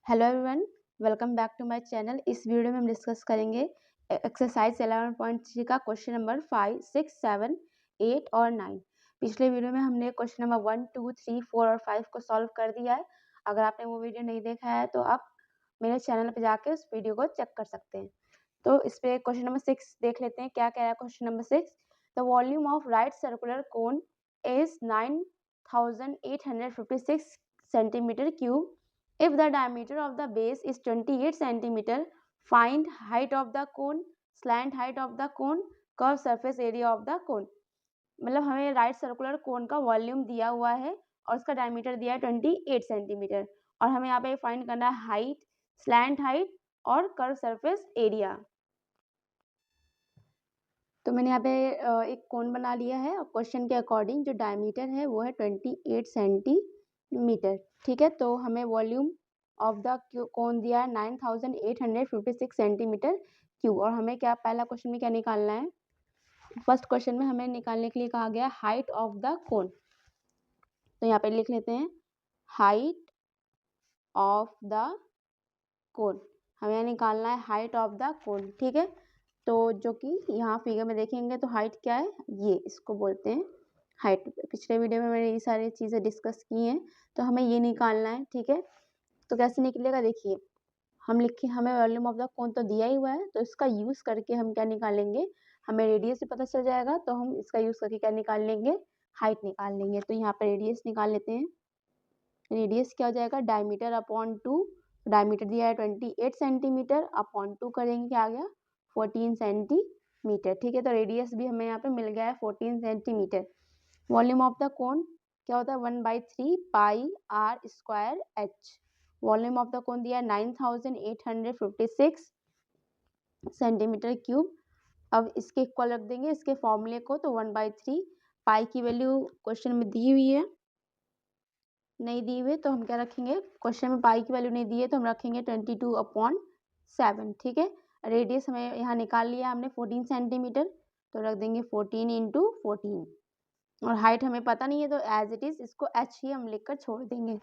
Hello everyone, welcome back to my channel. इस video में हम डिस्कस करेंगे एक्सरसाइज 11.3 का क्वेश्चन नंबर 5, 6, 7, 8 और 9। पिछले वीडियो में हमने क्वेश्चन नंबर 1, 2, 3, 4 और 5 को सॉल्व कर दिया है। अगर आपने वो वीडियो नहीं देखा है तो आप मेरे चैनल पर जाके उस वीडियो को चेक कर सकते हैं। तो इस पे क्वेश्चन नंबर 6 देख लेते हैं, क्या कह रहा है question number 6। The volume of right circular cone is 9856 centimetre cube. If the diameter of the base is 28 centimeter, find height of the cone, slant height of the cone, curved surface area of the cone. मतलब हमें right circular cone का volume दिया हुआ है और उसका diameter दिया है 28 सेंटीमीटर और हमें यहाँ पे फाइंड करना है हाइट, स्लैंट हाइट और कर्व सरफेस एरिया। तो मैंने यहाँ पे एक कोन बना लिया है और क्वेश्चन के अकॉर्डिंग जो डायमीटर है वो है 28 सेंटीमीटर। ठीक है, तो हमें वॉल्यूम ऑफ द कोन दिया है 9856 सेंटीमीटर क्यूब और हमें क्या पहला क्वेश्चन में क्या निकालना है। फर्स्ट क्वेश्चन में हमें निकालने के लिए कहा गया हाइट ऑफ द कोन। तो यहाँ पे लिख लेते हैं हाइट ऑफ द कोन। हमें निकालना है हाइट ऑफ द कोन। ठीक है, तो जो कि यहाँ फिगर में देखेंगे तो हाइट क्या है, ये इसको बोलते हैं हाइट। पिछले वीडियो में मैंने ये सारी चीज़ें डिस्कस की हैं, तो हमें ये निकालना है। ठीक है, तो कैसे निकलेगा, देखिए हम लिखे हमें वॉल्यूम ऑफ द कोन तो दिया ही हुआ है, तो इसका यूज़ करके हम क्या निकालेंगे, हमें रेडियस भी पता चल जाएगा, तो हम इसका यूज़ करके क्या निकाल लेंगे, हाइट निकाल लेंगे। तो यहाँ पर रेडियस निकाल लेते हैं। रेडियस क्या हो जाएगा, डायमीटर अपॉन 2। डायमीटर दिया है 28 सेंटीमीटर, अपॉन 2 करेंगे क्या आ गया 14 सेंटीमीटर। ठीक है, तो रेडियस भी हमें यहाँ पे मिल गया है 14 centimetre. Volume of the cone क्या होता है 1/3 pi r square h. Volume of the cone दिया है 9856 सेंटीमीटर क्यूब। अब इसके इक्वल रख देंगे इसके फॉर्मूले को, तो 1/3 पाई की वैल्यू क्वेश्चन में दी हुई है, नहीं दी हुई तो हम क्या रखेंगे, क्वेश्चन में पाई की वैल्यू नहीं दी है तो हम रखेंगे 22/7। ठीक है, रेडियस हमें यहाँ निकाल लिया हमने 14 सेंटीमीटर, तो रख देंगे 14 × 14 और हाइट हमें पता नहीं है तो एज इट इज़ इसको h ही हम लिखकर छोड़ देंगे।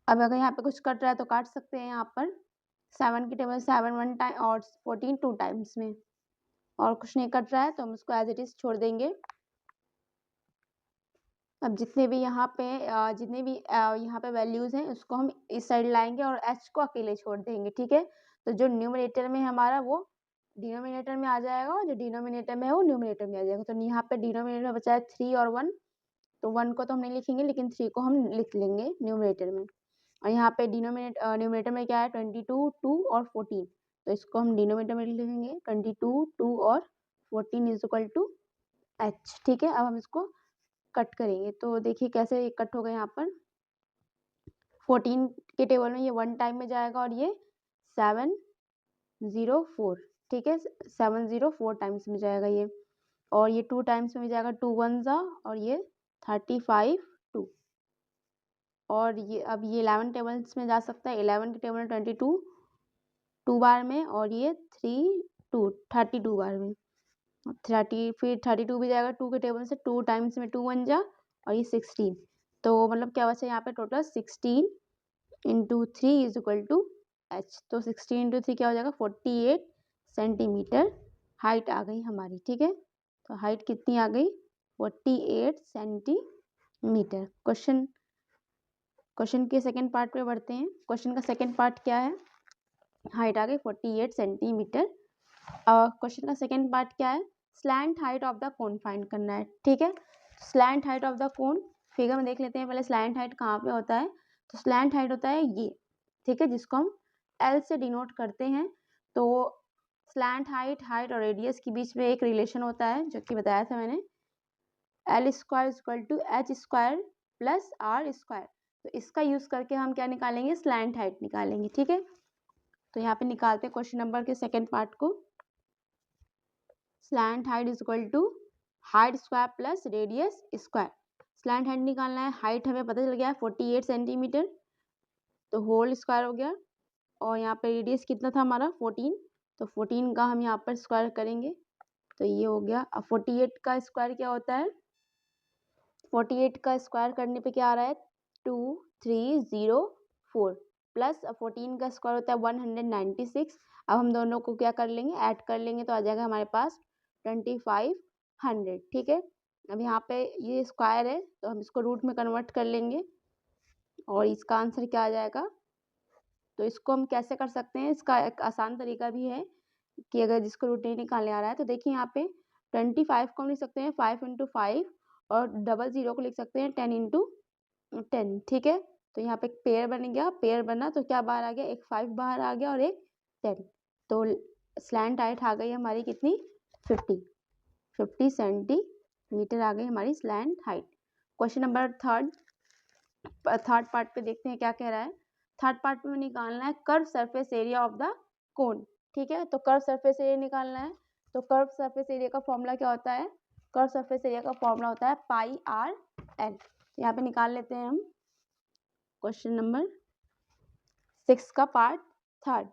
अब अगर यहाँ पे कुछ कट रहा है तो काट सकते हैं, यहाँ पर 7 की टेबल 7 1 टाइम और 14 2 टाइम्स में, और कुछ नहीं कट रहा है तो हम उसको एज इट इज़ छोड़ देंगे। अब जितने भी यहाँ पे वैल्यूज़ हैं उसको हम इस साइड लाएंगे और h को अकेले छोड़ देंगे। ठीक है, तो जो न्यूमरेटर में हमारा वो डिनोमिनेटर में आ जाएगा और जो डिनोमिनेटर में है वो न्यूमरेटर में आ जाएगा। तो यहाँ पे डिनोमिनेटर में बचा है 3 और 1, तो 1 को तो हम नहीं लिखेंगे लेकिन 3 को हम लिख लेंगे न्यूमरेटर में। और यहाँ पे न्यूमरेटर में क्या है 22, 2 और 14, तो इसको हम डिनोमिनेटर में लिख लेंगे 22, 2 और 14 इज इक्वल टू h। ठीक है, अब हम इसको कट करेंगे तो देखिए कैसे कट होगा। यहाँ पर 14 के टेबल में ये 1 टाइम में जाएगा और ये 704। ठीक है, 704 टाइम्स में जाएगा ये, और ये 2 टाइम्स में जाएगा 2 1 जा और ये 35 2, और ये अब ये 11 टेबल्स में जा सकता है। 11 के टेबल में 22 2 बार में और ये 32 बार में 30, फिर 32 भी जाएगा 2 के टेबल से 2 टाइम्स में 2 1 जा और ये 16, तो मतलब क्या बचा यहाँ पे total 16 × 3 is equal to h। तो 16 × 3 क्या हो जाएगा 48 सेंटीमीटर हाइट आ गई हमारी। ठीक है, तो हाइट कितनी आ गई 48 सेंटीमीटर। क्वेश्चन के सेकंड पार्ट पे बढ़ते हैं। क्वेश्चन का सेकंड पार्ट क्या है, हाइट आ गई 48 सेंटीमीटर। क्वेश्चन का सेकंड पार्ट क्या है, slant height of the cone find करना है। ठीक है, slant height of the cone figure में देख लेते हैं पहले स्लैंट हाइट कहाँ पे होता है। तो स्लैंट हाइट होता है ये, ठीक है, जिसको हम L से डिनोट करते हैं। तो स्लैंट हाइट और रेडियस के बीच में एक रिलेशन होता है जो कि बताया था मैंने, L² = h² + r²। तो इसका यूज करके हम क्या निकालेंगे, स्लैंट हाइट निकालेंगे। ठीक है, तो यहाँ पे निकालते हैं क्वेश्चन नंबर के सेकेंड पार्ट को। Slant height is equal to height square plus radius square. Slant height निकालना है, हाइट हमें पता चल गया 48 सेंटीमीटर, तो होल स्क्वायर हो गया, और यहाँ पे रेडियस कितना था हमारा 14, तो 14 का हम यहाँ पर स्क्वायर करेंगे तो ये हो गया। अब 48 का स्क्वायर क्या होता है, 48 का स्क्वायर करने पे क्या आ रहा है 2304। प्लस 14 का स्क्वायर होता है 196। अब हम दोनों को क्या कर लेंगे, ऐड कर लेंगे, तो आ जाएगा हमारे पास 2500। ठीक है, अब यहाँ पे ये स्क्वायर है तो हम इसको रूट में कन्वर्ट कर लेंगे और इसका आंसर क्या आ जाएगा। तो इसको हम कैसे कर सकते हैं, इसका एक आसान तरीका भी है कि अगर जिसको रूट नहीं निकालने आ रहा है तो देखिए यहाँ पे 25 को हम लिख सकते हैं 5 × 5 और 00 को लिख सकते हैं 10 × 10। ठीक है, तो यहाँ पे एक पेयर बन गया, पेयर बना तो क्या बाहर आ गया, एक 5 बाहर आ गया और एक 10। तो स्लैंट हाइट आ गई हमारी कितनी, 50 सेंटीमीटर आ गई हमारी slant height. Question number third part पे देखते हैं क्या कह रहा है। थर्ड पार्ट में निकालना है curve surface area of the कोन। ठीक है, तो कर्व सरफेस एरिया निकालना है, तो कर्व सरफेस एरिया का फॉर्मूला क्या होता है, कर्व सरफेस एरिया का फॉर्मूला होता है पाई आर एल। यहाँ पे निकाल लेते हैं हम क्वेश्चन नंबर 6 का part third.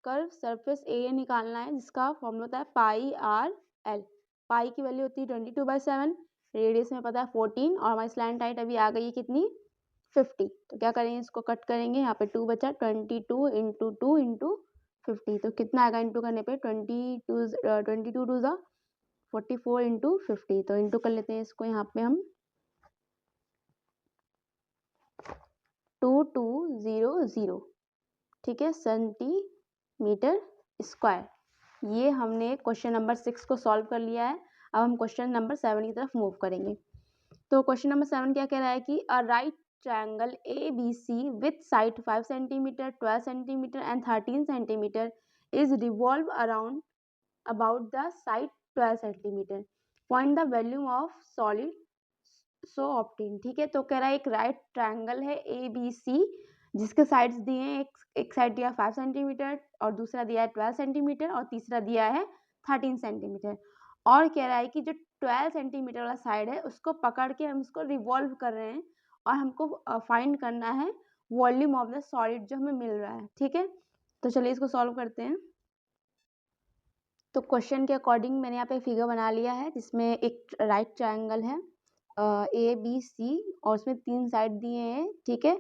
Curve surface area निकालना है जिसका फॉर्मूला होता है पाई आर एल। पाई की वैल्यू होती है 22/7, रेडियस में पता है 14 और हमारी स्लैंट हाइट अभी आ गई है कितनी, 50। तो क्या करेंगे, इसको कट करेंगे, यहाँ पे 2 बचा, 22 × 2 × 50। तो कितना आएगा इंटू करने पे, 22 2 ज़ा 44 × 50। तो इंटू कर लेते हैं इसको यहाँ पे हम 2200। ठीक है, सेंटीमीटर स्क्वायर। ये हमने क्वेश्चन नंबर 6 को सॉल्व कर लिया है। अब हम क्वेश्चन नंबर 7 की तरफ मूव करेंगे। तो क्वेश्चन नंबर 7 क्या कह रहा है कि a right triangle ABC with side 5 cm, 12 cm and 13 cm is revolved around about the side 12 cm. Find the volume of solid so obtain। ठीक है, तो कह रहा है एक राइट ट्रायंगल है ABC जिसके साइड्स दिए हैं, एक साइड दिया 5 सेंटीमीटर और दूसरा दिया है 12 सेंटीमीटर और तीसरा दिया है 13 सेंटीमीटर। और कह रहा है कि जो 12 सेंटीमीटर वाला साइड है उसको पकड़ के हम इसको रिवॉल्व कर रहे हैं और हमको फाइंड करना है वॉल्यूम ऑफ द सॉलिड जो हमें मिल रहा है। ठीक है, तो चलिए इसको सॉल्व करते हैं। तो क्वेश्चन के अकॉर्डिंग मैंने यहाँ पे फिगर बना लिया है जिसमें एक राइट ट्रायंगल है ABC और उसमें 3 साइड दिए हैं। ठीक है,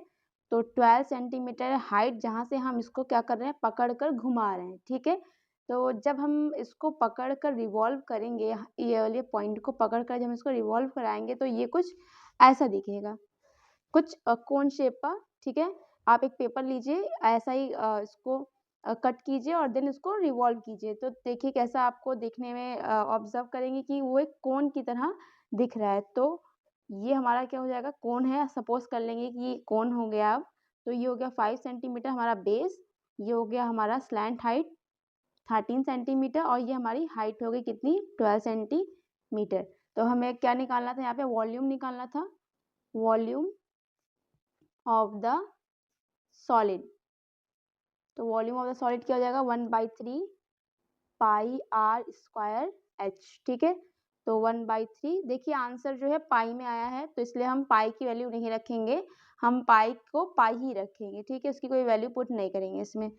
तो 12 सेंटीमीटर हाइट जहाँ से हम इसको क्या कर रहे हैं, पकड़ कर घुमा रहे हैं। ठीक है, तो जब हम इसको पकड़ कर रिवॉल्व करेंगे, ये वाले पॉइंट को पकड़ कर जब हम इसको रिवॉल्व कराएंगे तो ये कुछ ऐसा दिखेगा, कुछ कोन शेप का। ठीक है, आप एक पेपर लीजिए, ऐसा ही इसको कट कीजिए और देन इसको रिवॉल्व कीजिए, तो देखिए कैसा आपको देखने में ऑब्जर्व करेंगे कि वो एक कोन की तरह दिख रहा है। तो ये हमारा क्या हो जाएगा, कोन है, सपोज कर लेंगे कि ये कोन हो गया। अब तो ये हो गया 5 सेंटीमीटर हमारा बेस, ये हो गया हमारा स्लैंट हाइट 13 सेंटीमीटर और ये हमारी हाइट हो गई कितनी, 12 सेंटीमीटर। तो हमें क्या निकालना था, यहाँ पे वॉल्यूम निकालना था, वॉल्यूम ऑफ द सॉलिड। तो वॉल्यूम ऑफ द सॉलिड क्या हो जाएगा, 1/3 पाई आर स्क्वायर एच। ठीक है, तो 1/3, देखिए आंसर जो है पाई में आया है तो इसलिए हम पाई की वैल्यू नहीं रखेंगे, हम पाई को पाई ही रखेंगे। ठीक है, उसकी कोई वैल्यू पुट नहीं करेंगे इसमें,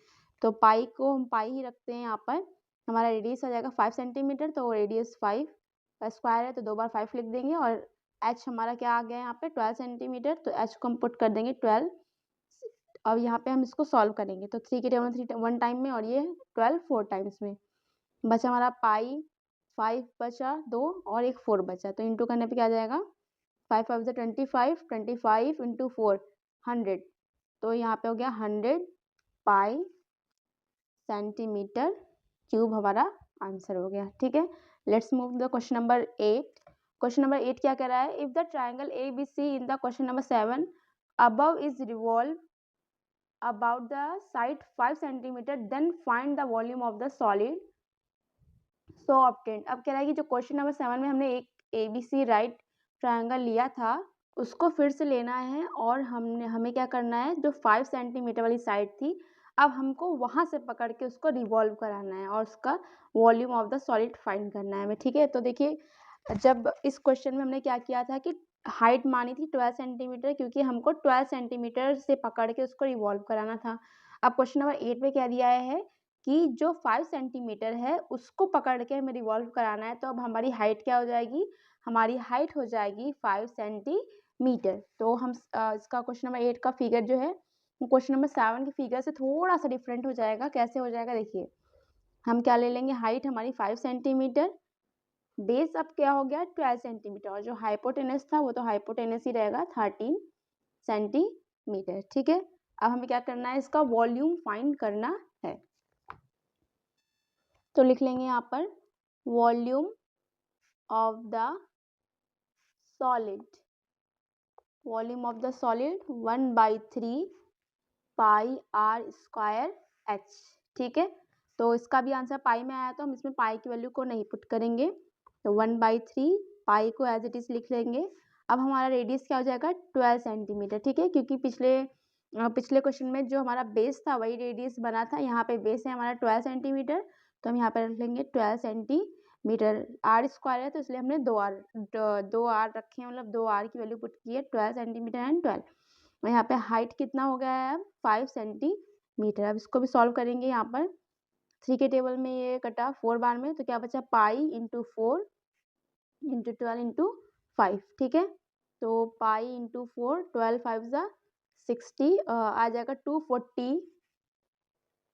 तो पाई को हम पाई ही रखते हैं यहाँ पर। हमारा रेडियस आ जाएगा 5 सेंटीमीटर, तो रेडियस 5 का स्क्वायर है तो 2 बार 5 लिख देंगे और एच हमारा क्या आ गया यहाँ पे 12 सेंटीमीटर, तो एच को हम पुट कर देंगे 12। अब यहाँ पे हम इसको सॉल्व करेंगे तो 3 की टेबल 3 1 टाइम में और ये 12 4 टाइम्स में। बचा हमारा पाई 5 बचा 2 और एक 4 बचा, तो इंटू करने पे क्या आ जाएगा, 5 5 25, 25 × 4 100। तो यहाँ पे हो गया 100 पाई सेंटीमीटर क्यूब हमारा आंसर हो गया। ठीक है, let's move the question number 8। Question number 8 क्या कह रहा है, if the triangle ABC in the question number 7 above is revolved about the side 5 centimeter, then find the volume of the solid so obtained। अब कह रहा है कि जो क्वेश्चन नंबर 7 में हमने एक ABC राइट ट्रायंगल लिया था उसको फिर से लेना है और हमें क्या करना है, जो 5 सेंटीमीटर वाली साइड थी अब हमको वहां से पकड़ के उसको रिवॉल्व कराना है और उसका volume of the solid find करना है हमें। ठीक है, तो देखिए जब इस क्वेश्चन में हमने क्या किया था कि हाइट मानी थी 12 सेंटीमीटर क्योंकि हमको 12 सेंटीमीटर से पकड़ के उसको रिवॉल्व कराना था। अब क्वेश्चन नंबर 8 में क्या दिया है कि जो 5 सेंटीमीटर है उसको पकड़ के हमें रिवॉल्व कराना है, तो अब हमारी हाइट क्या हो जाएगी, हमारी हाइट हो जाएगी 5 सेंटीमीटर। तो हम इसका क्वेश्चन नंबर 8 का फिगर जो है क्वेश्चन नंबर 7 के फिगर से थोड़ा सा डिफरेंट हो जाएगा। कैसे हो जाएगा देखिए, हम क्या ले लेंगे, हाइट हमारी 5 सेंटीमीटर, बेस अब क्या हो गया 12 सेंटीमीटर, और जो हाइपोटेनस था वो तो हाइपोटेनस ही रहेगा 13 सेंटीमीटर। ठीक है, अब हमें क्या करना है, इसका वॉल्यूम फाइंड करना है। तो लिख लेंगे यहाँ पर volume of the solid, volume of the solid 1/3 pi r square h. ठीक है, तो इसका भी आंसर पाई में आया, तो हम इसमें पाई की वैल्यू को नहीं पुट करेंगे, तो 1/3 पाई को एज इट इज लिख लेंगे। अब हमारा रेडियस क्या हो जाएगा 12 सेंटीमीटर। ठीक है, क्योंकि पिछले क्वेश्चन में जो हमारा बेस था वही रेडियस बना था, यहाँ पे बेस है हमारा 12 सेंटीमीटर, तो हम यहाँ पे रख लेंगे 12 सेंटीमीटर। आर स्क्वायर है तो इसलिए हमने 2 आर रखे हैं, मतलब 2 आर की वैल्यू पुट की है, 12 सेंटीमीटर एंड 12। और यहाँ पे हाइट कितना हो गया है 5 सेंटीमीटर। अब इसको भी सॉल्व करेंगे, यहाँ पर 3 के टेबल में ये कटा 4 बार में, तो क्या बचा पाई इंटू 4 इंटू 12 इंटू 5। ठीक है, तो पाई इंटू 4, 12 5 ज़ा 60, आ जाएगा 240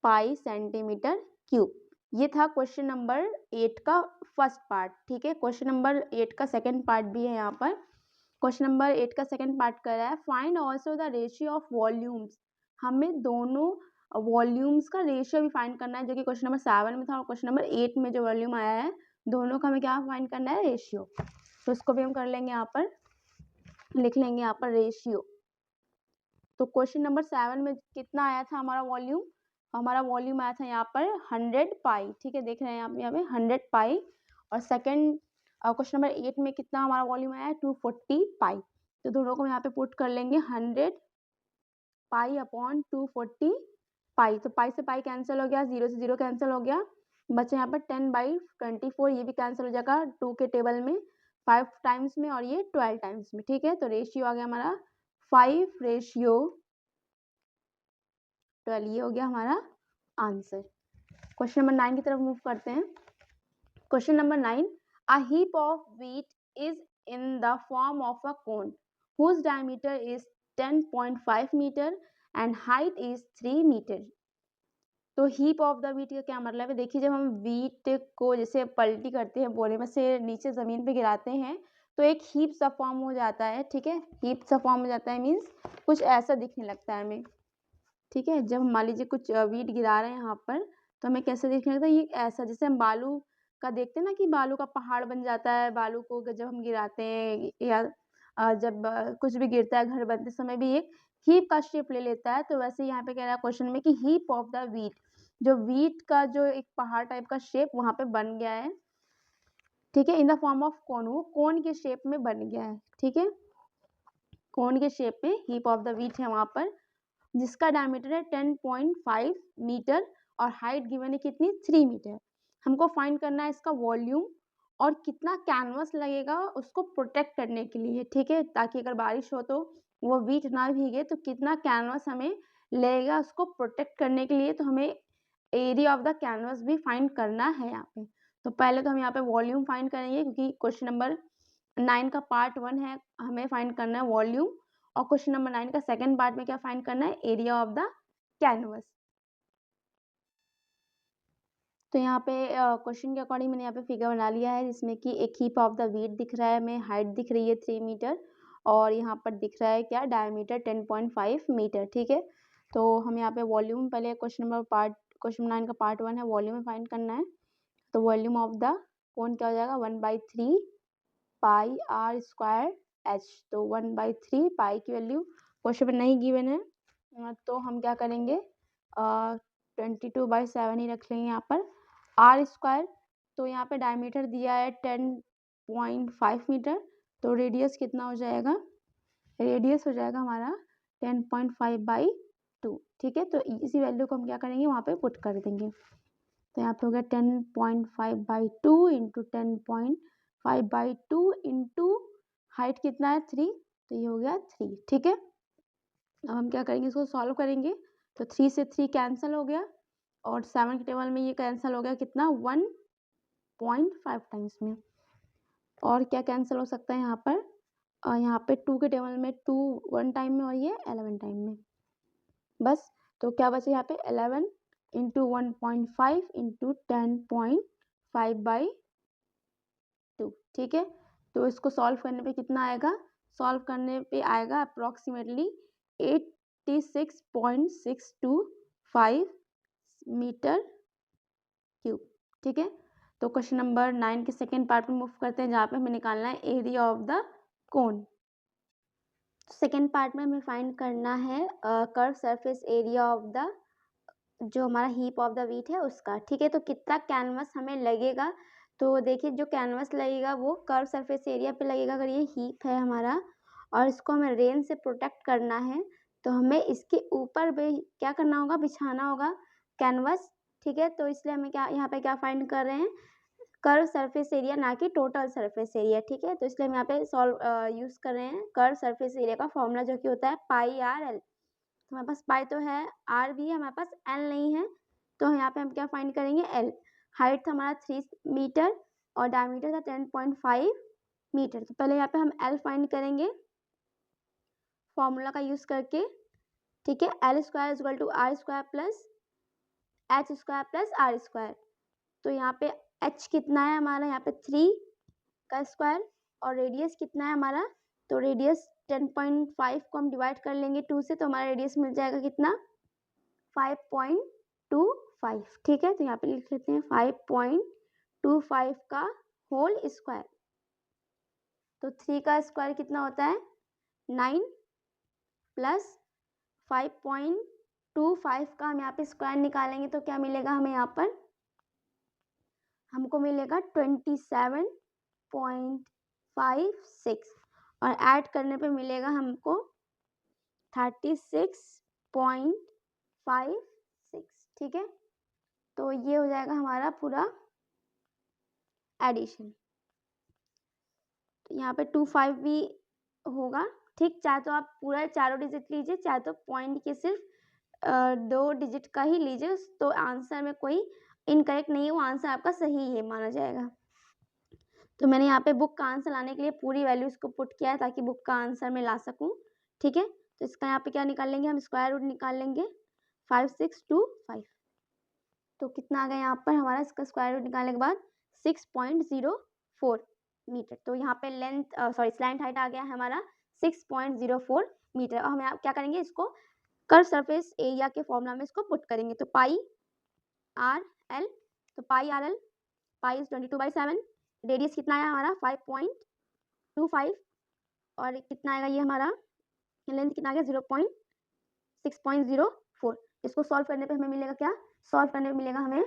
पाई सेंटीमीटर क्यूब। ये था क्वेश्चन नंबर 8 का फर्स्ट पार्ट। ठीक है, क्वेश्चन नंबर 8 का सेकंड पार्ट भी है यहाँ पर। क्वेश्चन नंबर 8 का सेकंड पार्ट कर रहा है find also the ratio of volumes. हमें दोनों वॉल्यूम्स का रेशियो भी फाइंड करना है, जो कि क्वेश्चन नंबर 7 में था, और क्वेश्चन नंबर 8 में जो वॉल्यूम आया है दोनों का हमें क्या फाइंड करना है, रेशियो। तो इसको भी हम कर लेंगे, यहाँ पर लिख लेंगे यहाँ पर रेशियो। तो क्वेश्चन नंबर 7 में कितना आया था हमारा वॉल्यूम, हमारा वॉल्यूम आया था यहाँ पर 100 पाई। ठीक है, देख रहे हैं यहाँ पे 100 पाई, और सेकंड क्वेश्चन नंबर 8 में कितना हमारा वॉल्यूम आया है 240 पाई। तो दोनों को यहाँ पे पुट कर लेंगे 100 पाई अपॉन 240 पाई। तो पाई से पाई कैंसिल हो गया, 0 से 0 कैंसिल हो गया, बचे यहाँ पर 10/24, ये भी कैंसिल हो जाएगा 2 के टेबल में 5 टाइम्स में और ये 12 टाइम्स में। ठीक है, तो रेशियो आ गया हमारा 5:12, ये हो गया हमारा आंसर। क्वेश्चन नंबर 9 की तरफ मूव करते हैं। Question number 9, a heap of wheat is in the form of a cone whose diameter is 10.5 meter and height is 3 meter. तो हीप ऑफ द व्हीट का क्या मतलब है, देखिए जब हम व्हीट को जैसे पलटी करते हैं, बोरे में से नीचे ज़मीन पे गिराते हैं, तो एक हीप सा फॉर्म हो जाता है। ठीक है, हीप सा फॉर्म हो जाता है मीन्स कुछ ऐसा दिखने लगता है हमें। ठीक है, जब मान लीजिए कुछ व्हीट गिरा रहे हैं यहाँ पर, तो हमें कैसे दिखने लगता है, ये ऐसा जैसे हम बालू का देखते हैं ना कि बालू का पहाड़ बन जाता है, बालू को जब हम गिराते हैं, या जब कुछ भी गिरता है घर बनते समय भी एक हीप का शेप ले लेता है। तो वैसे यहाँ पे कह रहा है क्वेश्चन में कि हीप ऑफ द व्हीट, जो व्हीट का जो एक पहाड़ टाइप का शेप वहाँ पे बन गया है। ठीक है, इन द फॉर्म ऑफ कोन, वो कोन के शेप में बन गया है। ठीक है, कोन के शेप में हीप ऑफ द व्हीट है वहाँ पर, जिसका डायमीटर है 10.5 मीटर और हाइट गिवन है कितनी 3 मीटर। हमको फाइंड करना है इसका वॉल्यूम और कितना कैनवस लगेगा उसको प्रोटेक्ट करने के लिए। ठीक है, ताकि अगर बारिश हो तो वो व्हीट ना भीगे, तो कितना कैनवस हमें लगेगा उसको प्रोटेक्ट करने के लिए। तो हमें एरिया ऑफ द कैनवस भी फाइंड करना है यहाँ पे। तो पहले तो हम यहाँ पे वॉल्यूम फाइंड करेंगे, क्योंकि क्वेश्चन नंबर 9 का पार्ट 1 है, हमें फाइंड करना है वॉल्यूम, और क्वेश्चन नंबर 9 का सेकंड पार्ट में क्या फाइंड करना है, एरिया ऑफ द कैनवस। तो यहाँ पे क्वेश्चन के अकॉर्डिंग मैंने यहाँ पे फिगर बना लिया है, जिसमें कि एक हीप ऑफ द व्हीट दिख रहा है, हमें हाइट दिख रही है 3 मीटर, और यहाँ पर दिख रहा है क्या डायमीटर 10.5 मीटर। ठीक है, तो हम यहाँ पे वॉल्यूम, पहले क्वेश्चन 9 का पार्ट 1 है, वॉल्यूम में फाइंड करना है। तो वॉल्यूम ऑफ द कोन क्या हो जाएगा 1/3 पाई आर स्क्वायर एच। तो 1/3 पाई की वैल्यू क्वेश्चन में नहीं गिवन है, तो हम क्या करेंगे 22/7 ही रख लेंगे यहाँ पर। आर स्क्वायर, तो यहाँ पे डायमीटर दिया है 10.5 मीटर, तो रेडियस कितना हो जाएगा, रेडियस हो जाएगा हमारा 10.5/2। ठीक है, तो इसी वैल्यू को हम क्या करेंगे वहाँ पे पुट कर देंगे। तो यहाँ पे हो गया 10.5/2 इंटू 10.5/2 इंटू हाइट कितना है 3, तो ये हो गया 3। ठीक है, अब हम क्या करेंगे इसको सॉल्व करेंगे, तो 3 से 3 कैंसिल हो गया, और 7 के टेबल में ये कैंसिल हो गया कितना 1.5 टाइम्स में। और क्या कैंसिल हो सकता है यहाँ पर, यहाँ पे 2 के टेबल में 2 1 टाइम में, और ये 11 टाइम में। बस। तो क्या बचे यहाँ पे 11 इंटू 1.5 इंटू 10.5/2, ठीक है। तो इसको सॉल्व करने पे कितना आएगा? सॉल्व करने पे आएगा अप्रॉक्सीमेटली 86.625 मीटर क्यूब, ठीक है। तो क्वेश्चन नंबर 9 के सेकेंड पार्ट में मूव करते हैं, जहाँ पे हमें निकालना है area of the cone. Second part में हमें फाइंड करना है curve surface area of the जो हमारा हीप ऑफ द व्हीट है उसका, ठीक है। तो कितना कैनवस हमें लगेगा? तो देखिए जो कैनवस लगेगा वो कर्व सरफेस एरिया पे लगेगा। अगर ये हीप है हमारा और इसको हमें रेन से प्रोटेक्ट करना है, तो हमें इसके ऊपर भी क्या करना होगा? बिछाना होगा कैनवस, ठीक है। तो इसलिए हमें क्या यहाँ पे क्या फाइंड कर रहे हैं? कर्व सरफेस एरिया, ना कि टोटल सरफेस एरिया, ठीक है। तो इसलिए हम यहाँ पे यूज कर रहे हैं कर्व सरफेस एरिया का फॉर्मूला, जो कि होता है πr/l। तो हमारे पास पाई तो है, आर भी है, हमारे पास एल नहीं है। तो यहाँ पे हम क्या फाइंड करेंगे? एल। हाइट था हमारा 3 मीटर और डायमीटर था 10.5 मीटर। तो पहले यहाँ पे हम एल फाइंड करेंगे फॉर्मूला का यूज करके, ठीक है। L square is equal to r square plus h square plus r square. तो यहाँ पे एच कितना है हमारा? यहाँ पे 3 का स्क्वायर, और रेडियस कितना है हमारा? तो रेडियस 10.5 को हम डिवाइड कर लेंगे 2 से, तो हमारा रेडियस मिल जाएगा कितना? 5.25, ठीक है। तो यहाँ पे लिख लेते हैं 5.25 का होल स्क्वायर। तो 3 का स्क्वायर कितना होता है? 9 प्लस 5.25 का हम यहाँ पे स्क्वायर निकालेंगे तो क्या मिलेगा हमें? यहाँ पर हमको मिलेगा 27.56, और ऐड करने पे मिलेगा हमको 36.56, ठीक है। तो ये हो जाएगा हमारा पूरा एडिशन। तो यहाँ पे 25 भी होगा, ठीक। चाहे तो आप पूरा चारों डिजिट लीजिए, चाहे तो पॉइंट के सिर्फ 2 डिजिट का ही लीजिए, तो आंसर में कोई इनकरेक्ट नहीं है, वो आंसर आपका सही है माना जाएगा। तो मैंने यहाँ पे बुक का आंसर लाने के लिए पूरी वैल्यूज को पुट किया है, ताकि बुक का आंसर मैं ला सकूँ, ठीक है। तो इसका यहाँ पे क्या निकाल लेंगे? हम स्क्वायर रूट निकाल लेंगे 5625। तो कितना आ गया यहाँ पर हमारा? इसका स्क्वायर रूट निकालने के बाद 6.04 मीटर। तो यहाँ पे लेंथ स्लैंट हाइट आ गया है हमारा 6.04 मीटर। और हम क्या करेंगे? इसको कर्व सरफेस एरिया के फॉर्मूला में इसको पुट करेंगे। तो पाई आर एल, तो pi r l, pi is 22/7, radius कितना आया हमारा? 5.25, और कितना आएगा ये हमारा? लेंथ कितना आ गया? 6.04। इसको सॉल्व करने पे हमें मिलेगा क्या? सॉल्व करने पे मिलेगा हमें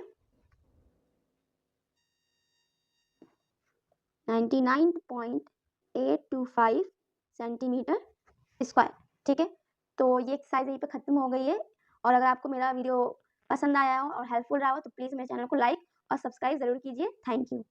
99.825 सेंटीमीटर स्क्वायर, ठीक है। तो ये एक्सरसाइज यहीं पे खत्म हो गई है। और अगर आपको मेरा वीडियो पसंद आया हो और हेल्पफुल रहा हो, तो प्लीज़ मेरे चैनल को लाइक और सब्सक्राइब ज़रूर कीजिए। Thank you.